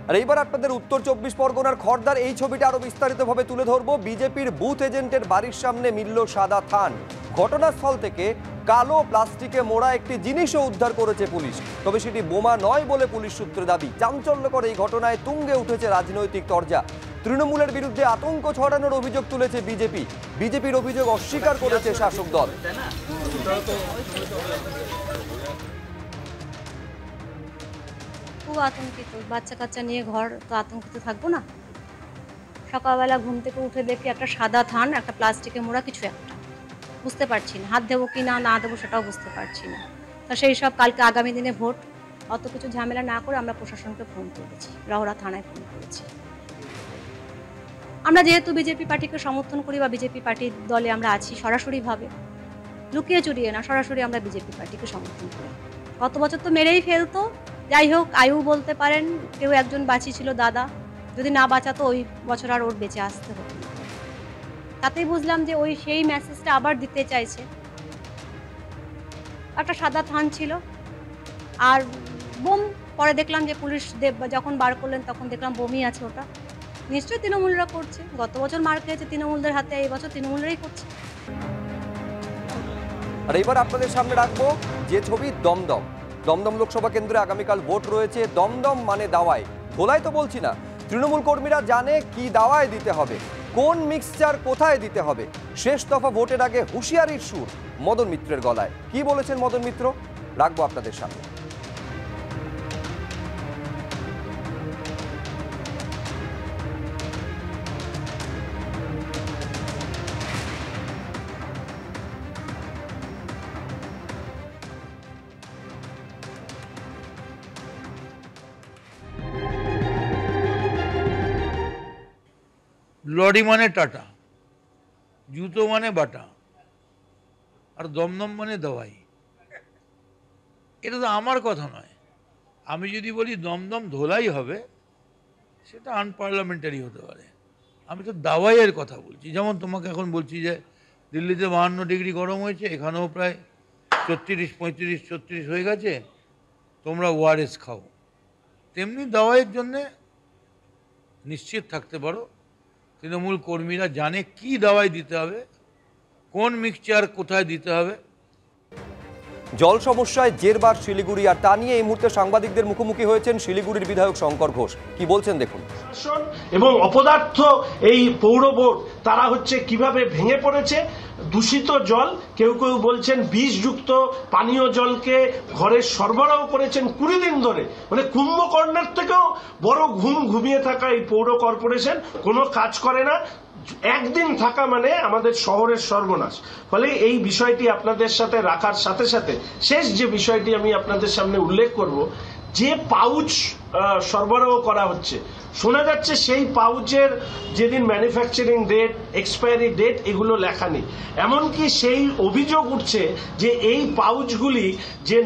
আর এইবার আপনাদের উত্তর 24 পরগনার খড়দার এই ছবিটা আরো বিস্তারিতভাবে তুলে ধরবো। বিজেপির বুথ এজেন্টের বাড়ির সামনে মিলল সাদা থান। ঘটনাস্থল থেকে কালো প্লাস্টিকে মোড়া একটি জিনিসও উদ্ধার করেছে পুলিশ, তবে সেটি বোমা নয় বলে পুলিশ সূত্রে দাবি। চাঞ্চল্যকর এই ঘটনায় তুঙ্গে উঠেছে রাজনৈতিক তরজা। তৃণমূলের বিরুদ্ধে আতঙ্ক ছড়ানোর অভিযোগ তুলেছে বিজেপির অভিযোগ অস্বীকার করেছে শাসক দল। খুব আতঙ্কিত, বাচ্চা কাচ্চা নিয়ে ঘর তো আতঙ্কিত থাকবো না। সকালবেলা ঘুম থেকে উঠে দেখি একটা সাদা থান, একটা প্লাস্টিকে মোড়া কিছু একটা, বুঝতে পারছি না হাত দেবো কি না দেবো সেটাও বুঝতে পারছি না। তা সেই সব কালকে আগামী দিনে ভোট, অত কিছু ঝামেলা না করে আমরা প্রশাসনকে ফোন করেছি, রাহুরা থানায় ফোন করেছি। আমরা যেহেতু বিজেপি পার্টিকে সমর্থন করি বা বিজেপি পার্টির দলে আমরা আছি, সরাসরিভাবে লুকিয়ে চুরিয়ে না, সরাসরি আমরা বিজেপি পার্টিকে সমর্থন করি। গত বছর তো মেরেই ফেলতো, যাই হোক আয়ু বলতে পারেন, কেউ একজন বাঁচিয়েছিল দাদা, যদি না বাঁচাতো ওই বছর আর ওর বেঁচে আসতে হতো। তাতেই বুঝলাম যে ওই সেই মেসেজটা আবার দিতে চাইছে। একটা সাদা থান ছিল আর বোম, পরে দেখলাম যে পুলিশ যখন বার করলেন তখন দেখলাম বোমই আছে। ওটা নিশ্চয়ই তৃণমূলরা করছে, গত বছর মার খেয়েছে তৃণমূলদের হাতে, এই বছর তৃণমূলরাই করছে। আর এবার আপনাদের সামনে রাখবো যে ছবি দমদম লোকসভা কেন্দ্রে আগামীকাল ভোট রয়েছে। দমদম মানে দাওয়ায়, ধোলাই তো বলছি না। তৃণমূল কর্মীরা জানে কি দাওয়ায় দিতে হবে, কোন মিক্সচার কোথায় দিতে হবে। শেষ দফা ভোটের আগে হুঁশিয়ারির সুর মদন মিত্রের গলায়। কি বলেছেন মদন মিত্র, রাখবো আপনাদের সামনে। লরি মানে টাটা, জুতো মানে বাটা, আর দমদম মানে দাওয়াই। এটা তো আমার কথা নয়। আমি যদি বলি দমদম ধোলাই হবে, সেটা আনপার্লামেন্টারি হতে পারে। আমি তো দাওয়াইয়ের কথা বলছি। যেমন তোমাকে এখন বলছি যে দিল্লিতে 52 ডিগ্রি গরম হয়েছে, এখানেও প্রায় 34, 35, 36 হয়ে গেছে, তোমরা ওআরএস খাও। তেমনি দাওয়াইয়ের জন্যে নিশ্চিত থাকতে পারো, তৃণমূল কর্মীরা জানে কি দাওয়াই দিতে হবে, কোন মিক্সচার কোথায় দিতে হবে। জল সমস্যায় জেরবার শিলিগুড়ি, আর তা নিয়ে এই মুহূর্তে সাংবাদিকদের মুখোমুখি হয়েছেন শিলিগুড়ির বিধায়ক শঙ্কর ঘোষ। কি বলছেন দেখুন। এবং অপদার্থ এই পৌর বোর্ড তারা হচ্ছে কিভাবে ভেঙে পড়েছে। দূষিত জল, কেউ কেউ বলছেন বিষযুক্ত পানীয় জলকে ঘরে সরবরাহ করেছেন 20 দিন ধরে। মানে কুম্ভকর্ণের থেকেও বড় ঘুমিয়ে থাকা এই পৌর কর্পোরেশন কোনো কাজ করে না। একদিন থাকা মানে আমাদের শহরের সর্বনাশ। ফলে এই বিষয়টি আপনাদের সাথে রাখার সাথে সাথে শেষ যে বিষয়টি আমি আপনাদের সামনে উল্লেখ করব, যে পাউচ সরবরাহ করা হচ্ছে, শোনা যাচ্ছে সেই পাউচের যেদিন ম্যানুফ্যাকচারিং ডেট, এক্সপায়ারি ডেট এগুলো লেখা নেই। এমনকি সেই অভিযোগ উঠছে যে এই পাউচগুলি যে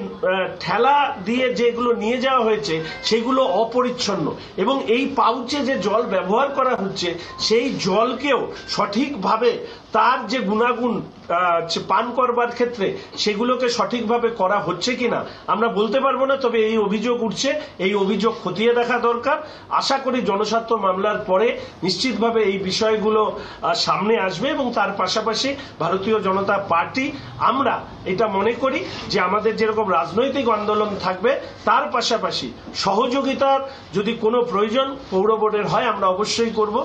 ঠেলা দিয়ে যেগুলো নিয়ে যাওয়া হয়েছে সেগুলো অপরিচ্ছন্ন, এবং এই পাউচে যে জল ব্যবহার করা হচ্ছে সেই জলকেও সঠিকভাবে তার যে গুণাগুণ পান করবার ক্ষেত্রে সেগুলোকে সঠিকভাবে করা হচ্ছে কিনা আমরা বলতে পারবো না। তবে এই অভিযোগ উঠছে, এই অভিযোগ খতিয়ে দেখা দরকার। আশা করি জনস্বার্থ মামলার পরে নিশ্চিতভাবে এই বিষয়গুলো সামনে আসবে, এবং তার পাশাপাশি ভারতীয় জনতা পার্টি আমরা এটা মনে করি যে আমাদের যেরকম রাজনৈতিক আন্দোলন থাকবে, তার পাশাপাশি সহযোগিতার যদি কোনো প্রয়োজন পৌর বোর্ডের হয় আমরা অবশ্যই করব।